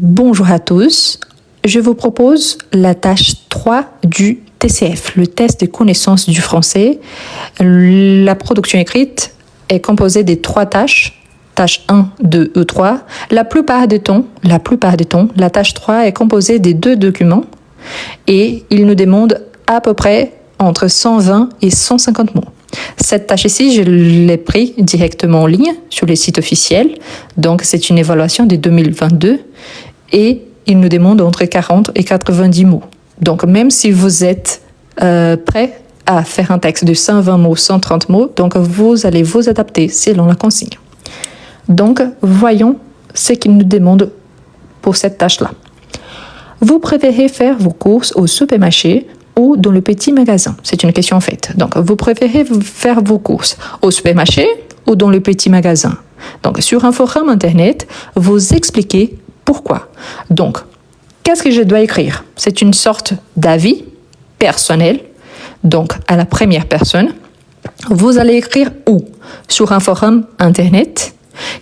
Bonjour à tous, je vous propose la tâche 3 du TCF, le test de connaissance du français. La production écrite est composée des 3 tâches, tâche 1, 2 et 3. La plupart du temps, la tâche 3 est composée des 2 documents et il nous demande à peu près entre 120 et 150 mots. Cette tâche ici, je l'ai pris directement en ligne sur les sites officiels. Donc, c'est une évaluation de 2022 et il nous demande entre 40 et 90 mots. Donc, même si vous êtes prêt à faire un texte de 120 mots, 130 mots, donc vous allez vous adapter selon la consigne. Donc, voyons ce qu'il nous demande pour cette tâche-là. Vous préférez faire vos courses au supermarché ou dans le petit magasin? C'est une question faite. Donc, vous préférez faire vos courses au supermarché ou dans le petit magasin? Donc, sur un forum internet, vous expliquez pourquoi. Donc, qu'est-ce que je dois écrire? C'est une sorte d'avis personnel. Donc, à la première personne, vous allez écrire où? Sur un forum internet.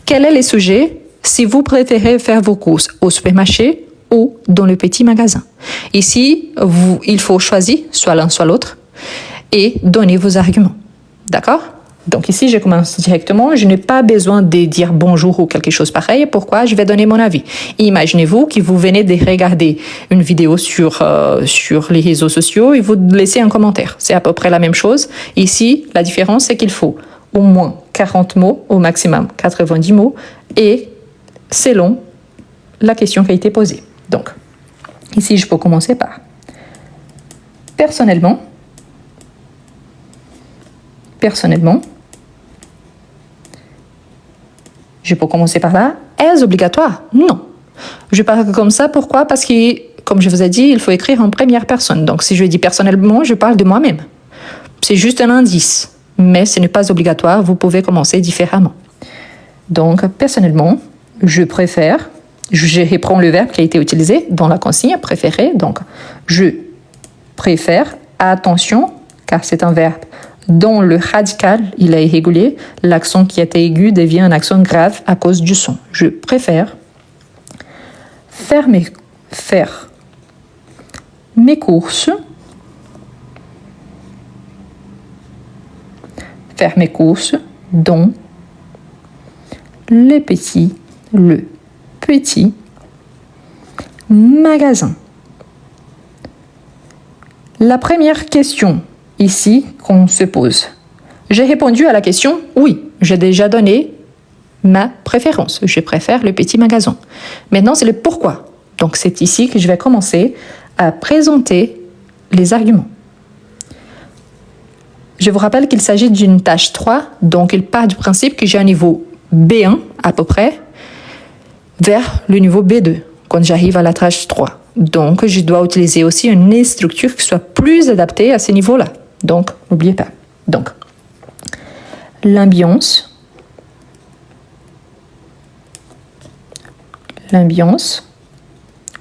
Quel est le sujet si vous préférez faire vos courses au supermarché ou dans le petit magasin? Ici, il faut choisir soit l'un soit l'autre et donner vos arguments. D'accord? Donc ici, je commence directement. Je n'ai pas besoin de dire bonjour ou quelque chose pareil. Pourquoi? Je vais donner mon avis. Imaginez-vous que vous venez de regarder une vidéo sur les réseaux sociaux et vous laissez un commentaire. C'est à peu près la même chose. Ici, la différence, c'est qu'il faut au moins 40 mots, au maximum 90 mots, et selon la question qui a été posée. Donc, ici, je peux commencer par personnellement, je peux commencer par là. Est-ce obligatoire? Non. Je parle comme ça, pourquoi? Parce que, comme je vous ai dit, il faut écrire en première personne. Donc, si je dis personnellement, je parle de moi-même. C'est juste un indice, mais ce n'est pas obligatoire, vous pouvez commencer différemment. Donc, personnellement, je préfère, je reprends le verbe qui a été utilisé dans la consigne, préférer. Donc, je préfère, attention, car c'est un verbe dont le radical, il est irrégulier, l'accent qui était aigu devient un accent grave à cause du son. Je préfère faire mes courses, dans le petit magasin. La première question ici qu'on se pose. J'ai répondu à la question oui, j'ai déjà donné ma préférence. Je préfère le petit magasin. Maintenant, c'est le pourquoi. Donc, c'est ici que je vais commencer à présenter les arguments. Je vous rappelle qu'il s'agit d'une tâche 3, donc il part du principe que j'ai un niveau B1 à peu près vers le niveau B2 quand j'arrive à la tâche 3. Donc, je dois utiliser aussi une structure qui soit plus adaptée à ce niveau-là. Donc, n'oubliez pas. Donc, l'ambiance.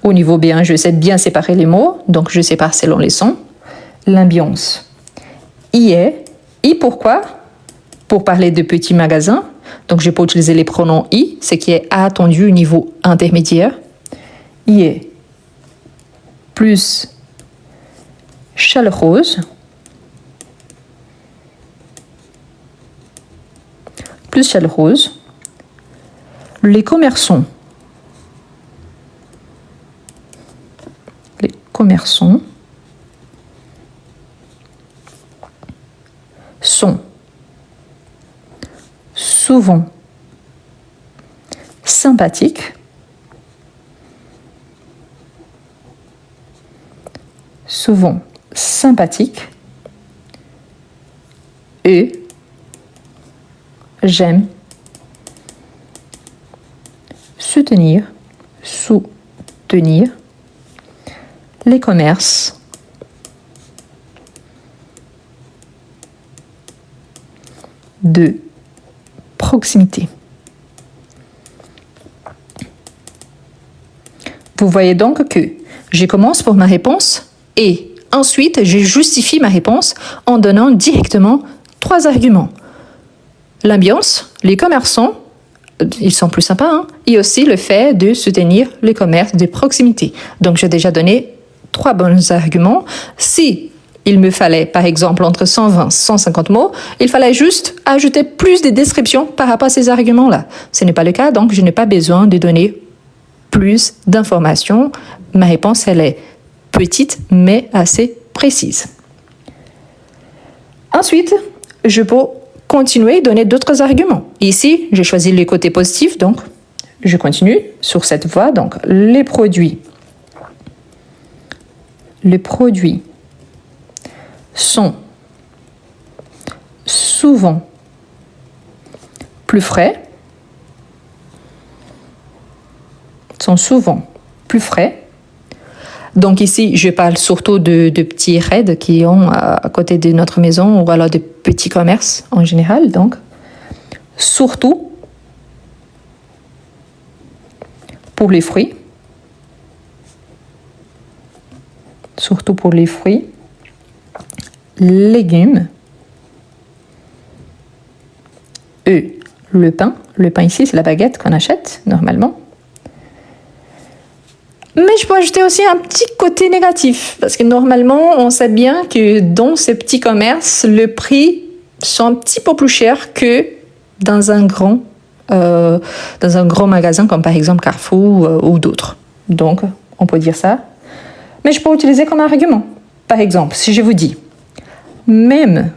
Au niveau B1, je sais bien séparer les mots, donc je sépare selon les sons. L'ambiance y est. Et pourquoi? Pour parler de petits magasins. Donc, je peux utiliser les pronoms i, ce qui est attendu au niveau intermédiaire. Y est plus chaleureuse. Les commerçants sont souvent sympathiques, et j'aime soutenir les commerces de proximité. Vous voyez donc que je commence pour ma réponse et ensuite je justifie ma réponse en donnant directement 3 arguments. L'ambiance, les commerçants, ils sont plus sympas, hein. Et aussi le fait de soutenir le commerce de proximité. Donc, j'ai déjà donné 3 bons arguments. Si il me fallait, par exemple, entre 120 et 150 mots, il fallait juste ajouter plus de descriptions par rapport à ces arguments-là. Ce n'est pas le cas, donc je n'ai pas besoin de donner plus d'informations. Ma réponse, elle est petite, mais assez précise. Ensuite, je peux continuer à donner d'autres arguments. Ici, j'ai choisi le côté positif, donc je continue sur cette voie. Donc, les produits sont souvent plus frais, Donc ici, je parle surtout de petits raids qui ont à côté de notre maison ou alors de petits commerces en général. Donc, surtout pour les fruits. Légumes. Le pain. Le pain ici, c'est la baguette qu'on achète normalement. Mais je peux ajouter aussi un petit côté négatif, parce que normalement, on sait bien que dans ces petits commerces, le prix sont un petit peu plus cher que dans un grand magasin, comme par exemple Carrefour ou d'autres. Donc, on peut dire ça. Mais je peux utiliser comme argument. Par exemple, si je vous dis, même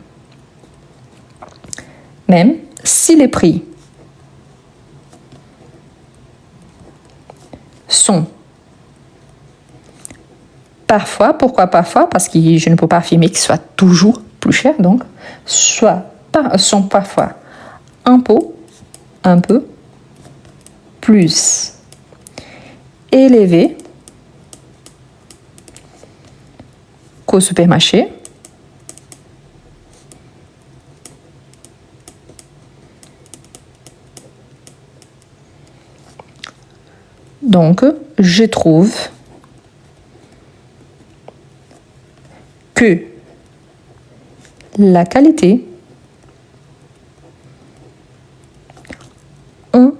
si les prix sont parfois, pourquoi parfois? Parce que je ne peux pas affirmer qu'ils soient toujours plus chers, donc, sont parfois un peu plus élevés qu'au supermarché. Donc, je trouve que la qualité en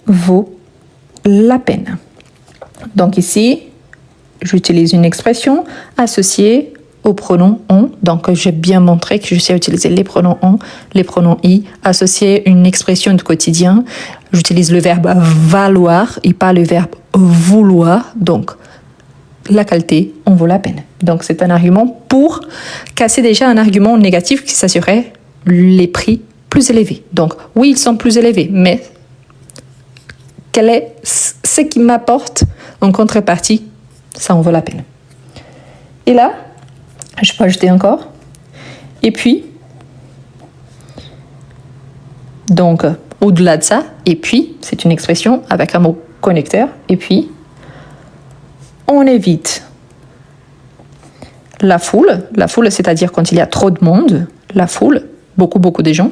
vaut la peine. Donc ici, j'utilise une expression associée au pronom on. Donc j'ai bien montré que je sais utiliser les pronoms on, les pronoms i, associer une expression du quotidien. J'utilise le verbe valoir et pas le verbe vouloir. Donc la qualité en vaut la peine. Donc c'est un argument pour casser déjà un argument négatif qui s'assurait les prix plus élevés. Donc oui, ils sont plus élevés, mais quel est ce qui m'apporte en contrepartie? Ça en vaut la peine. Et là, je peux ajouter encore. Et puis, donc au-delà de ça, et puis, c'est une expression avec un mot connecteur, et puis, on évite la foule, c'est-à-dire quand il y a trop de monde, la foule, beaucoup de gens,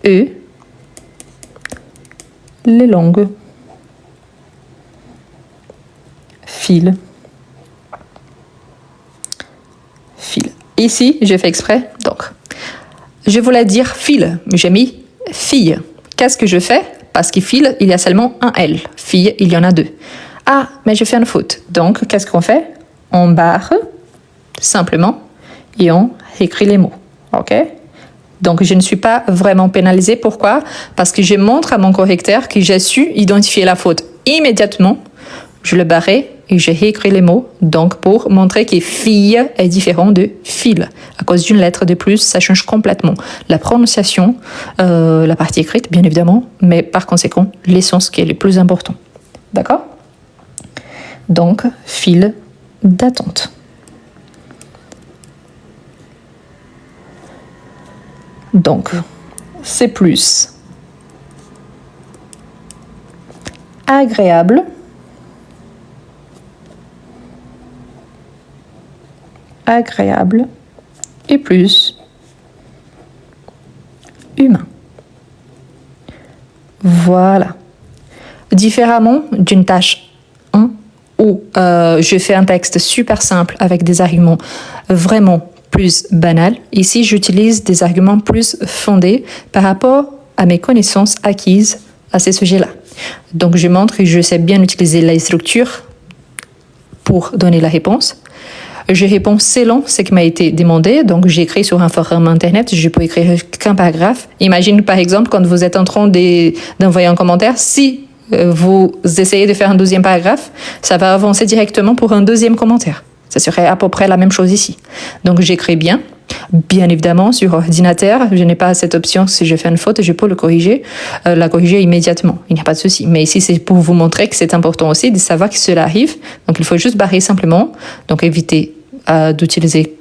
et les longues files. Ici, j'ai fait exprès, donc, je voulais dire file, mais j'ai mis fille. Qu'est-ce que je fais? Parce que file, il y a seulement un L. Fille, il y en a 2. Ah, mais je fais une faute. Donc, qu'est-ce qu'on fait? On barre simplement et on écrit les mots. OK? Donc, je ne suis pas vraiment pénalisée. Pourquoi? Parce que je montre à mon correcteur que j'ai su identifier la faute immédiatement. Je le barrais et j'ai écrit les mots. Donc, pour montrer que fille est différent de file. À cause d'une lettre de plus, ça change complètement la prononciation, la partie écrite, bien évidemment, mais par conséquent, l'essence qui est le plus important. D'accord? Donc, file d'attente. Donc, c'est plus agréable, et plus humain. Voilà. Différemment d'une tâche 1 où je fais un texte super simple avec des arguments vraiment plus banals. Ici, j'utilise des arguments plus fondés par rapport à mes connaissances acquises à ces sujets-là. Donc, je montre que je sais bien utiliser les structures pour donner la réponse. Je réponds selon ce qui m'a été demandé. Donc, j'écris sur un forum internet. Je peux écrire qu'un paragraphe. Imagine, par exemple, quand vous êtes en train d'envoyer un commentaire, si vous essayez de faire un deuxième paragraphe, ça va avancer directement pour un deuxième commentaire. Ça serait à peu près la même chose ici. Donc, j'écris bien. Bien évidemment, sur ordinateur, je n'ai pas cette option. Si je fais une faute, je peux la corriger immédiatement. Il n'y a pas de souci. Mais ici, c'est pour vous montrer que c'est important aussi de savoir que cela arrive. Donc, il faut juste barrer simplement. Donc, éviter d'utiliser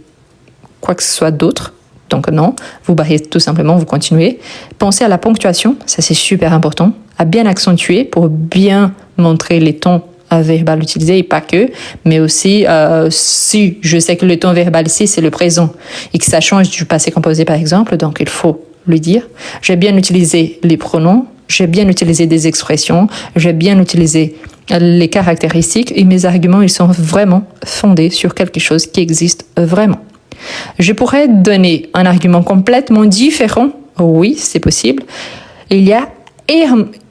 quoi que ce soit d'autre. Donc, non, vous barrez tout simplement, vous continuez. Pensez à la ponctuation, ça c'est super important. À bien accentuer pour bien montrer les tons verbal utilisé et pas que, mais aussi si je sais que le ton verbal ici c'est le présent et que ça change du passé composé par exemple, donc il faut le dire. J'ai bien utilisé les pronoms, j'ai bien utilisé des expressions, j'ai bien utilisé les caractéristiques et mes arguments ils sont vraiment fondés sur quelque chose qui existe vraiment. Je pourrais donner un argument complètement différent, oui c'est possible. Il y a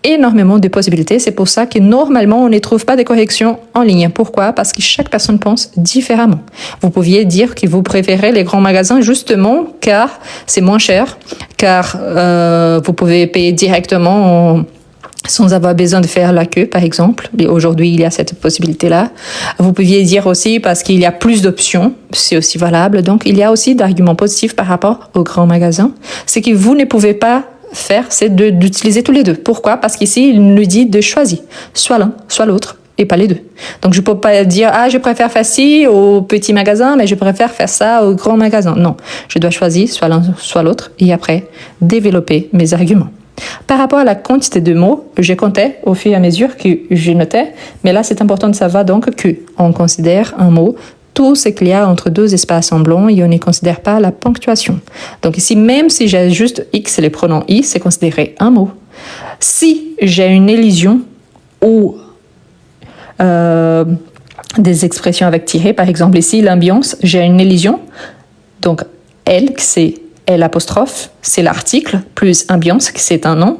énormément de possibilités. C'est pour ça que normalement, on ne trouve pas de corrections en ligne. Pourquoi? Parce que chaque personne pense différemment. Vous pouviez dire que vous préférez les grands magasins justement car c'est moins cher, car vous pouvez payer directement sans avoir besoin de faire la queue, par exemple. Et aujourd'hui, il y a cette possibilité-là. Vous pouviez dire aussi parce qu'il y a plus d'options, c'est aussi valable. Donc, il y a aussi d'arguments positifs par rapport aux grands magasins. C'est que vous ne pouvez pas faire, c'est d'utiliser tous les deux. Pourquoi? Parce qu'ici, il nous dit de choisir soit l'un, soit l'autre, et pas les deux. Donc, je peux pas dire, je préfère faire ci au petit magasin, mais je préfère faire ça au grand magasin. Non, je dois choisir soit l'un, soit l'autre, et après, développer mes arguments. Par rapport à la quantité de mots, je comptais au fur et à mesure que je notais, mais là, c'est important de savoir donc qu'on considère un mot tout ce qu'il y a entre deux espaces en blanc et on ne considère pas la ponctuation. Donc ici, même si j'ai juste X et les pronoms I, c'est considéré un mot. Si j'ai une élision ou des expressions avec tiré, par exemple ici, l'ambiance, j'ai une élision. Donc, L, c'est L', c'est l'article, plus ambiance, c'est un nom.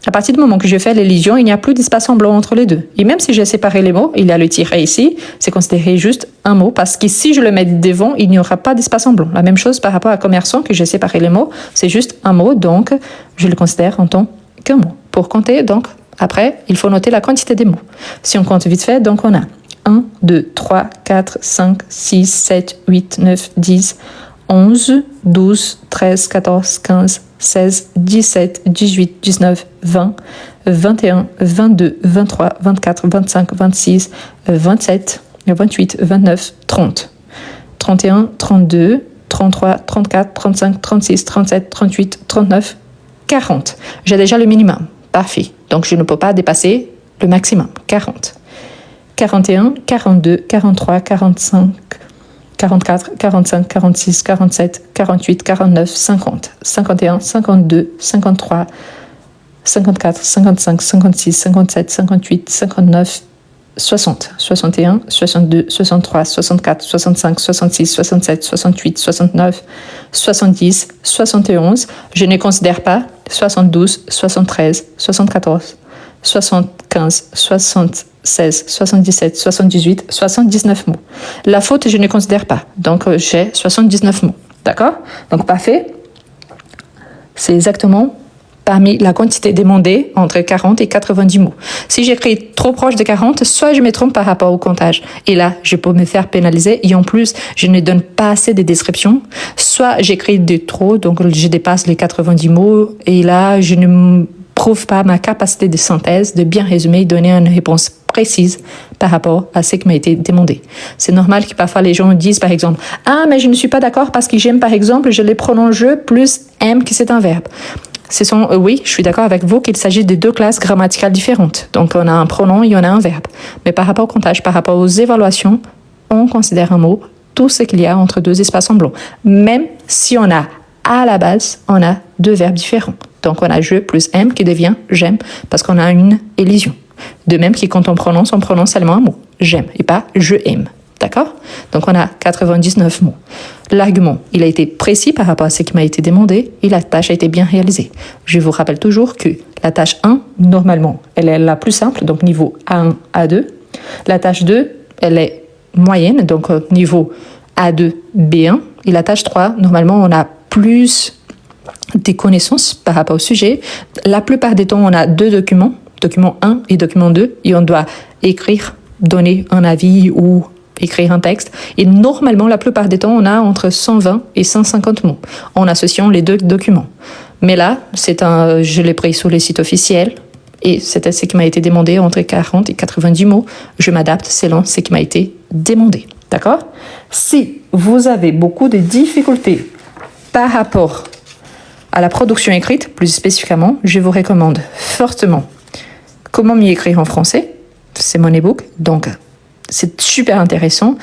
À partir du moment que je fais l'élision, il n'y a plus d'espace en blanc entre les deux. Et même si j'ai séparé les mots, il y a le tiret ici, c'est considéré juste un mot, parce que si je le mets devant, il n'y aura pas d'espace en blanc. La même chose par rapport à commerçant, que j'ai séparé les mots, c'est juste un mot, donc je le considère en tant qu'un mot. Pour compter, donc, après, il faut noter la quantité des mots. Si on compte vite fait, donc on a 1, 2, 3, 4, 5, 6, 7, 8, 9, 10, 11, 12, 13, 14, 15, 16, 17, 18, 19, 20, 21, 22, 23, 24, 25, 26, 27, 28, 29, 30, 31, 32, 33, 34, 35, 36, 37, 38, 39, 40. J'ai déjà le minimum. Parfait. Donc, je ne peux pas dépasser le maximum. 40. 41, 42, 43, 45, 44, 45, 46, 47, 48, 49, 50, 51, 52, 53, 54, 55, 56, 57, 58, 59, 60, 61, 62, 63, 64, 65, 66, 67, 68, 69, 70, 71. Je ne considère pas 72, 73, 74, 75, 76, 77, 78, 79 mots. La faute, je ne considère pas. Donc, j'ai 79 mots. D'accord? Donc, parfait. C'est exactement parmi la quantité demandée entre 40 et 90 mots. Si j'écris trop proche de 40, soit je me trompe par rapport au comptage. Et là, je peux me faire pénaliser. Et en plus, je ne donne pas assez de descriptions. Soit j'écris de trop, donc je dépasse les 90 mots. Et là, je ne prouve pas ma capacité de synthèse, de bien résumer et donner une réponse précise par rapport à ce qui m'a été demandé. C'est normal que parfois les gens disent par exemple « Ah, mais je ne suis pas d'accord parce que j'aime par exemple, je les pronoms je plus aime que c'est un verbe ». Oui, je suis d'accord avec vous qu'il s'agit de deux classes grammaticales différentes. Donc, on a un pronom et on a un verbe. Mais par rapport au comptage, par rapport aux évaluations, on considère un mot tout ce qu'il y a entre deux espaces en blanc. Même si on a, à la base, on a deux verbes différents. Donc, on a je plus aime qui devient j'aime parce qu'on a une élision. De même que quand on prononce seulement un mot. J'aime et pas je aime. D'accord? Donc, on a 99 mots. L'argument, il a été précis par rapport à ce qui m'a été demandé et la tâche a été bien réalisée. Je vous rappelle toujours que la tâche 1, normalement, elle est la plus simple, donc niveau A1, A2. La tâche 2, elle est moyenne, donc niveau A2, B1. Et la tâche 3, normalement, on a plus des connaissances par rapport au sujet. La plupart des temps, on a deux documents, document 1 et document 2, et on doit écrire, donner un avis ou écrire un texte. Et normalement, la plupart des temps, on a entre 120 et 150 mots en associant les deux documents. Mais là, je l'ai pris sur les sites officiels et c'était ce qui m'a été demandé entre 40 et 90 mots. Je m'adapte selon ce qui m'a été demandé. D'accord? Si vous avez beaucoup de difficultés par rapport à la production écrite, plus spécifiquement, je vous recommande fortement Comment mieux écrire en français. C'est mon e-book, donc c'est super intéressant.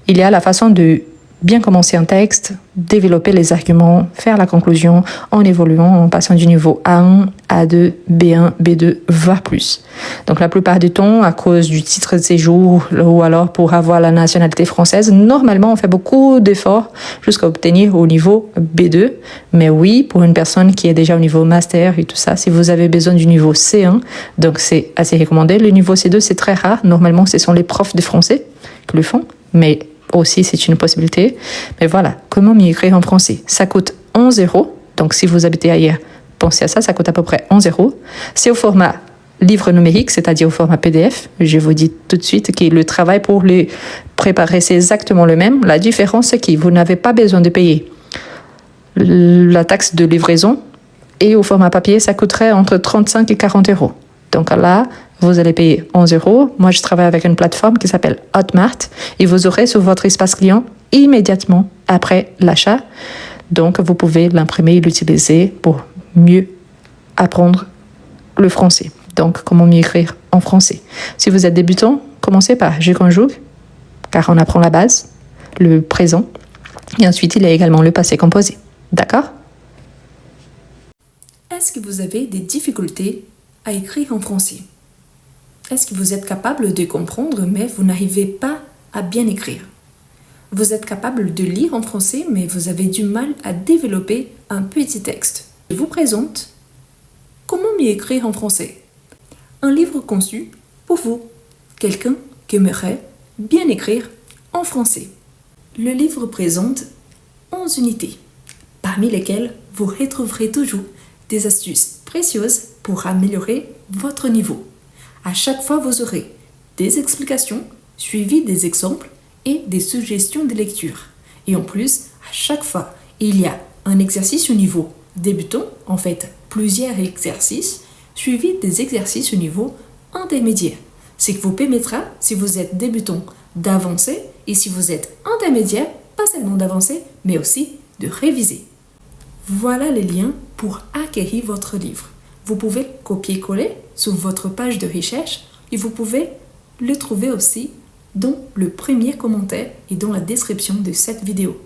Il y a la façon de bien commencer un texte, développer les arguments, faire la conclusion en évoluant, en passant du niveau A1, A2, B1, B2, voire plus. Donc la plupart du temps, à cause du titre de séjour ou alors pour avoir la nationalité française, normalement on fait beaucoup d'efforts jusqu'à obtenir au niveau B2. Mais oui, pour une personne qui est déjà au niveau master et tout ça, si vous avez besoin du niveau C1, donc c'est assez recommandé. Le niveau C2, c'est très rare. Normalement, ce sont les profs de français qui le font, mais aussi c'est une possibilité. Mais voilà, comment mieux écrire en français? Ça coûte 11 €. Donc si vous habitez ailleurs, pensez à ça, ça coûte à peu près 11 €. C'est au format livre numérique, c'est-à-dire au format PDF. Je vous dis tout de suite que le travail pour les préparer, c'est exactement le même. La différence, c'est que vous n'avez pas besoin de payer la taxe de livraison. Et au format papier, ça coûterait entre 35 et 40 €. Donc là, vous allez payer 11 €. Moi, je travaille avec une plateforme qui s'appelle Hotmart et vous aurez sur votre espace client immédiatement après l'achat. Donc, vous pouvez l'imprimer et l'utiliser pour mieux apprendre le français. Donc, comment mieux écrire en français. Si vous êtes débutant, commencez par je conjugue, car on apprend la base, le présent, et ensuite, il y a également le passé composé. D'accord? Est-ce que vous avez des difficultés à écrire en français? Est-ce que vous êtes capable de comprendre, mais vous n'arrivez pas à bien écrire? Vous êtes capable de lire en français, mais vous avez du mal à développer un petit texte. Je vous présente Comment mieux écrire en français. Un livre conçu pour vous, quelqu'un qui aimerait bien écrire en français. Le livre présente 11 unités, parmi lesquelles vous retrouverez toujours des astuces précieuses pour améliorer votre niveau. À chaque fois, vous aurez des explications suivies des exemples et des suggestions de lecture. Et en plus, à chaque fois, il y a un exercice au niveau débutant, en fait plusieurs exercices, suivis des exercices au niveau intermédiaire. Ce qui vous permettra, si vous êtes débutant, d'avancer et si vous êtes intermédiaire, pas seulement d'avancer, mais aussi de réviser. Voilà les liens pour acquérir votre livre. Vous pouvez copier-coller sur votre page de recherche et vous pouvez le trouver aussi dans le premier commentaire et dans la description de cette vidéo.